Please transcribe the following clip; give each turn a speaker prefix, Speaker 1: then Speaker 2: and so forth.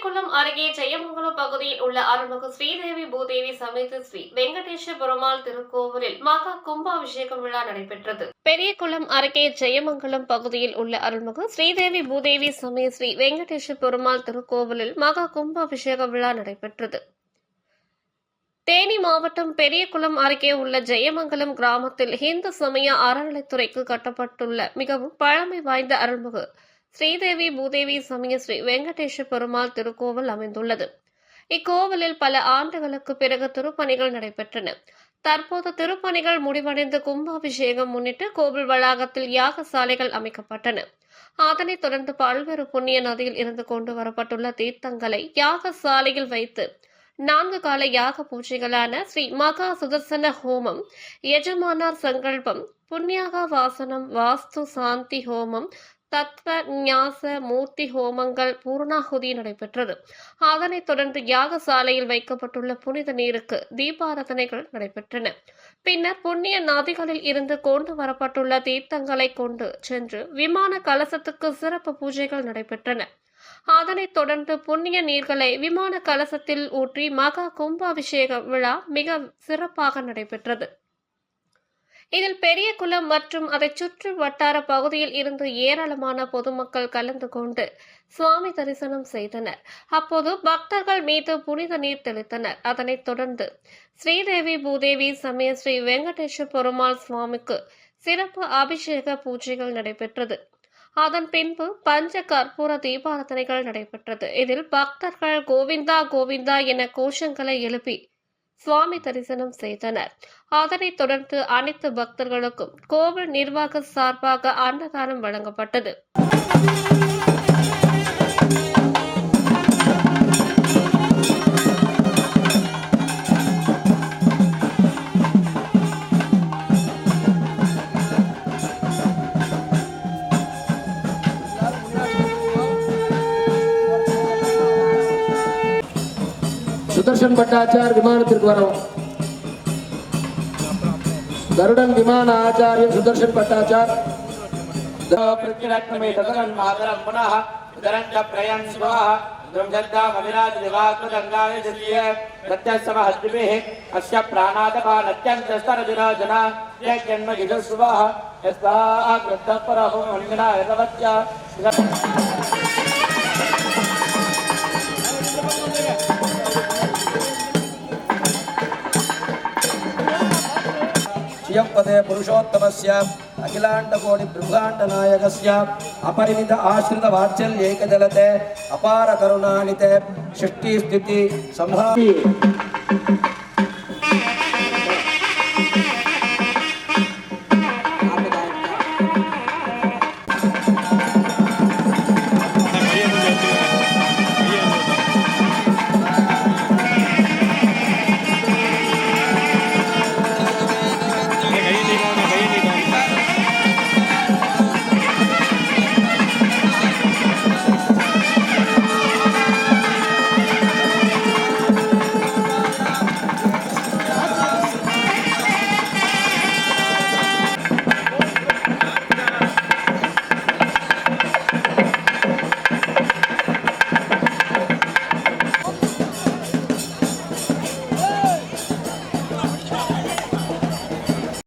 Speaker 1: பெரியகுளம் அருகே ஜெயமங்கலம் பகுதியில் உள்ள அருள்மிகு ஸ்ரீதேவி பூதேவி சமேத ஸ்ரீ வெங்கடேஷ பெருமாள் திருக்கோவிலில் மகா கும்பாபிஷேகம் விழா நடைபெற்றது. பெரியகுளம் அருகே ஜெயமங்கலம் பகுதியில் உள்ள அருள்மிகு ஸ்ரீதேவி பூதேவி சமேத ஸ்ரீ வெங்கடேஷ பெருமாள் திருக்கோவிலில் மகா கும்பாபிஷேக விழா நடைபெற்றது. தேனி மாவட்டம் பெரியகுளம் அருகே உள்ள ஜெயமங்கலம் கிராமத்தில் இந்து சமய அறநிலைத்துறைக்கு கட்டப்பட்டுள்ள மிகவும் பழமை வாய்ந்த அருள்மிகு ஸ்ரீதேவி பூதேவி சமய ஸ்ரீ வெங்கடேஷ பெருமாள் திருக்கோவில் அமைந்துள்ளது. இக்கோவிலில் பல ஆண்டுகளுக்கு பிறகு திருப்பணிகள் நடைபெற்றன. தற்போது திருப்பணிகள் முடிவடைந்து கும்பாபிஷேகம் முன்னிட்டு கோவில் வளாகத்தில் யாகசாலைகள் அமைக்கப்பட்டன. அதனைத் தொடர்ந்து பல்வேறு புண்ணிய நதியில் இருந்து கொண்டு வரப்பட்டுள்ள தீர்த்தங்களை யாகசாலையில் வைத்து 4 கால யாக பூஜைகளான ஸ்ரீ மகா சுதர்சன ஹோமம், எஜமானார் சங்கல்பம், புண்ணியாக வாசனம், வாஸ்து சாந்தி ஹோமம், தத்வ ஞாச மூர்த்தி ஹோமங்கள், பூர்ணாகுதி நடைபெற்றது. அதனைத் தொடர்ந்து யாகசாலையில் வைக்கப்பட்டுள்ள புனித நீருக்கு தீபாராதனைகள் நடைபெற்றன. பின்னர் புண்ணிய நதிகளில் இருந்து கொண்டு வரப்பட்டுள்ள தீர்த்தங்களை கொண்டு சென்று விமான கலசத்துக்கு சிறப்பு பூஜைகள் நடைபெற்றன. அதனைத் தொடர்ந்து புண்ணிய நீர்களை விமான கலசத்தில் ஊற்றி மகா கும்பாபிஷேக விழா மிக சிறப்பாக நடைபெற்றது. இதில் பெரியகுளம் மற்றும் அதை சுற்று வட்டார பகுதியில் இருந்து ஏராளமான பொதுமக்கள் கலந்து கொண்டு சுவாமி தரிசனம் செய்தனர். அப்போது பக்தர்கள் மீது புனித நீர் தெளித்தனர். அதனைத் தொடர்ந்து ஸ்ரீதேவி பூதேவி சமய ஸ்ரீ வெங்கடேஷ பெருமாள் சுவாமிக்கு சிறப்பு அபிஷேக பூஜைகள் நடைபெற்றது. அதன் பின்பு பஞ்ச கற்பூர தீபாராதனைகள் நடைபெற்றது. இதில் பக்தர்கள் கோவிந்தா கோவிந்தா என கோஷங்களை எழுப்பி சுவாமி தரிசனம் செய்தனர். அதனைத் தொடர்ந்து அனைத்து பக்தர்களுக்கும் கோவில் நிர்வாக சார்பாக அன்னதானம் வழங்கப்பட்டது.
Speaker 2: சுதர்ஷன் பட்டாச்சார் விமானத்திற்கு வரவும். கருடன் விமான ஆச்சாரியன் சுதர்ஷன் பட்டாச்சார். पदे पुरुषोत्तमस्य अखिलाण्डकोटि ब्रह्माण्ड नायकस्य अपरिमित आश्रित वात्सल्यैकजलते अपार करुणानिते सृष्टि स्थिति संहार